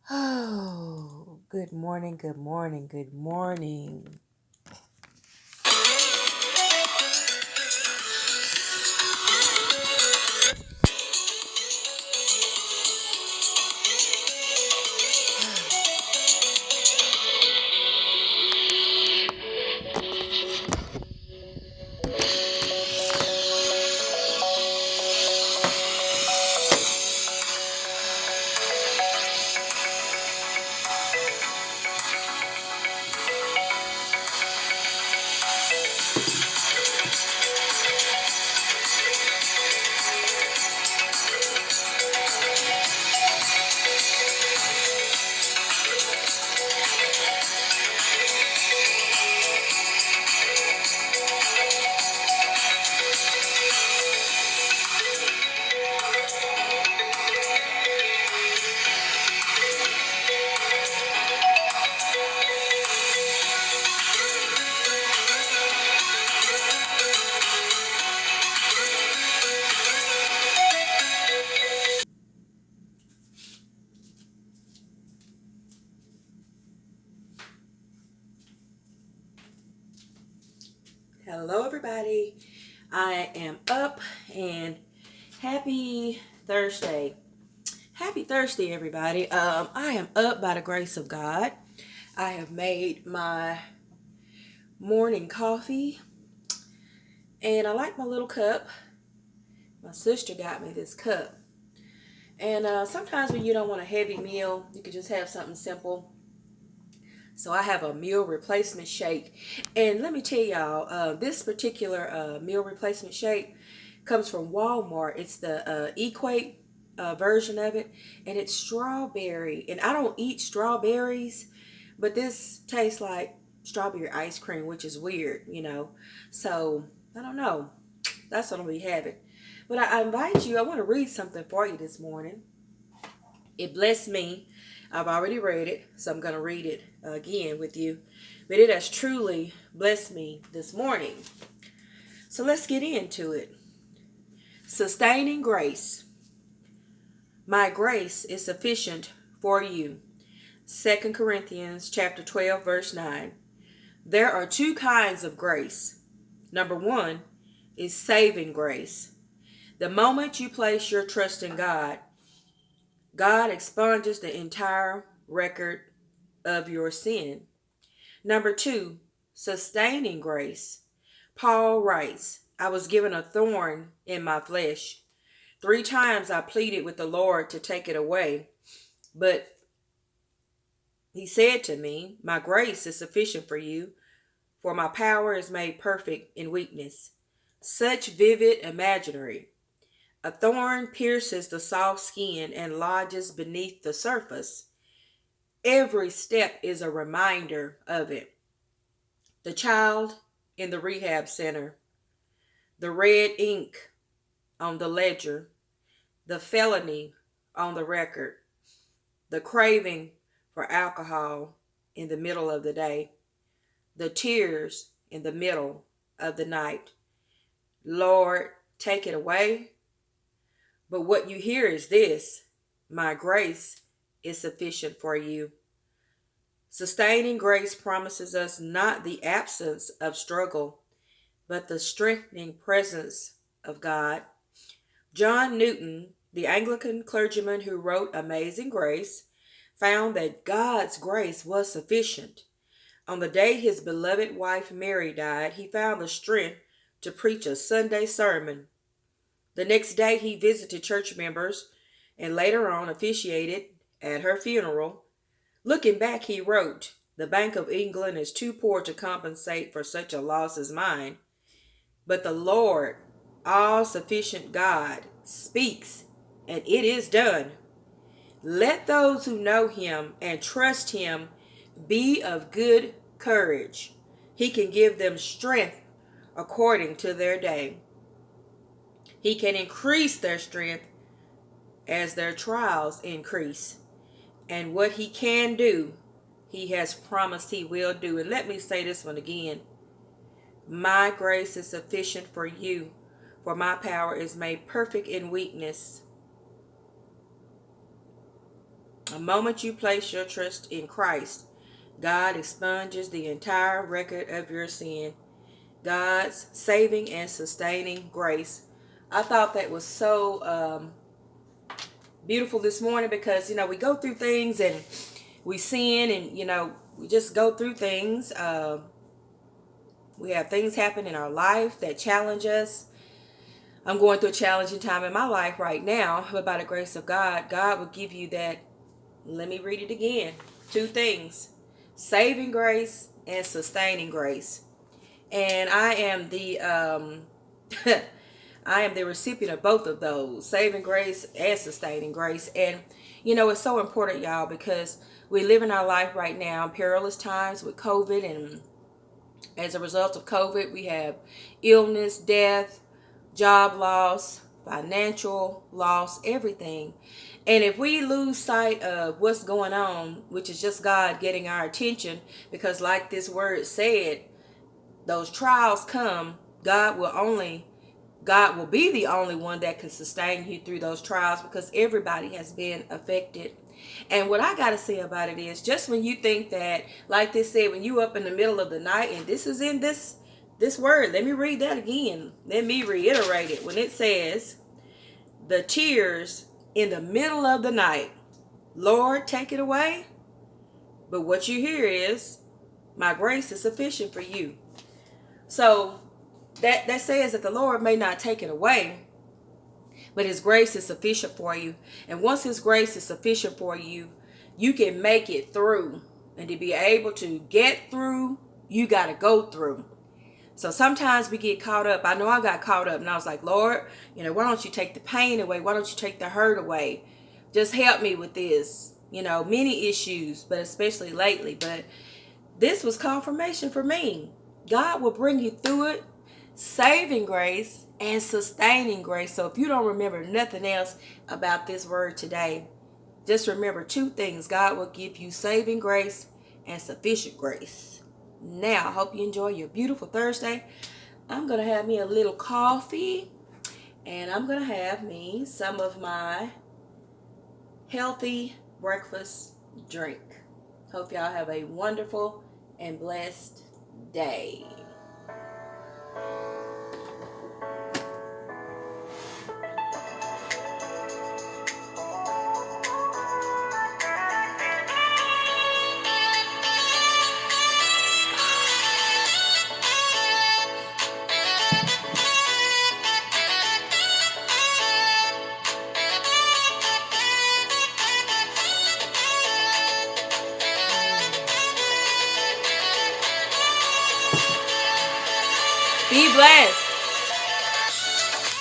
Oh, good morning, good morning, good morning. Hello, everybody. I am up and happy Thursday. Happy Thursday, everybody. I am up by the grace of God. I have made my morning coffee and I like my little cup. My sister got me this cup. And sometimes when you don't want a heavy meal, you can just have something simple. So I have a meal replacement shake. And let me tell y'all, this particular meal replacement shake comes from Walmart. It's the Equate version of it. And it's strawberry. And I don't eat strawberries, but this tastes like strawberry ice cream, which is weird. So I don't know. That's what I'll be having. But I invite you, I want to read something for you this morning. It blessed me. I've already read it, so I'm going to read it again with you. But it has truly blessed me this morning. So let's get into it. Sustaining grace. My grace is sufficient for you. 2 Corinthians chapter 12, verse 9. There are two kinds of grace. Number one is saving grace. The moment you place your trust in God, God expunges the entire record of your sin. Number two, sustaining grace. Paul writes, I was given a thorn in my flesh. 3 times I pleaded with the Lord to take it away. But he said to me, my grace is sufficient for you, for my power is made perfect in weakness. Such vivid imagery. A thorn pierces the soft skin and lodges beneath the surface. Every step is a reminder of it. The child in the rehab center, the red ink on the ledger, the felony on the record, the craving for alcohol in the middle of the day, the tears in the middle of the night. Lord, take it away. But what you hear is this: my grace is sufficient for you. Sustaining grace promises us not the absence of struggle, but the strengthening presence of God. John Newton, the Anglican clergyman who wrote Amazing Grace, found that God's grace was sufficient. On the day his beloved wife Mary died, he found the strength to preach a Sunday sermon. The next day he visited church members and later on officiated at her funeral. Looking back, he wrote, the Bank of England is too poor to compensate for such a loss as mine. But the Lord, all-sufficient God, speaks, and it is done. Let those who know him and trust him be of good courage. He can give them strength according to their day. He can increase their strength as their trials increase. And what he can do, he has promised he will do. And let me say this one again. My grace is sufficient for you, for my power is made perfect in weakness. The moment you place your trust in Christ, God expunges the entire record of your sin. God's saving and sustaining grace. I thought that was so beautiful this morning because, we go through things and we sin and, we just go through things. We have things happen in our life that challenge us. I'm going through a challenging time in my life right now, but by the grace of God, God will give you that. Let me read it again. Two things: saving grace and sustaining grace. And I am the I am the recipient of both of those, saving grace and sustaining grace. And it's so important, y'all, because we live in our life right now perilous times with COVID, and as a result of COVID, we have illness, death, job loss, financial loss, everything. And if we lose sight of what's going on, which is just God getting our attention, because like this word said, those trials come, God will be the only one that can sustain you through those trials, because everybody has been affected. And what I got to say about it is, just when you think that, like they said, when you up in the middle of the night, and this is in this word, let me read that again. Let me reiterate it. When it says, the tears in the middle of the night, Lord, take it away. But what you hear is, my grace is sufficient for you. So that says that the Lord may not take it away, but his grace is sufficient for you. And once his grace is sufficient for you, you can make it through. And to be able to get through, you got to go through. So sometimes we get caught up. I know I got caught up and I was like, Lord, why don't you take the pain away? Why don't you take the hurt away? Just help me with this. Many issues, but especially lately. But this was confirmation for me. God will bring you through it, saving grace and sustaining grace. So if you don't remember nothing else about this word today, just remember two things. God will give you saving grace and sufficient grace. Now, I hope you enjoy your beautiful Thursday. I'm going to have me a little coffee, and I'm going to have me some of my healthy breakfast drink. Hope y'all have a wonderful and blessed day. Be blessed.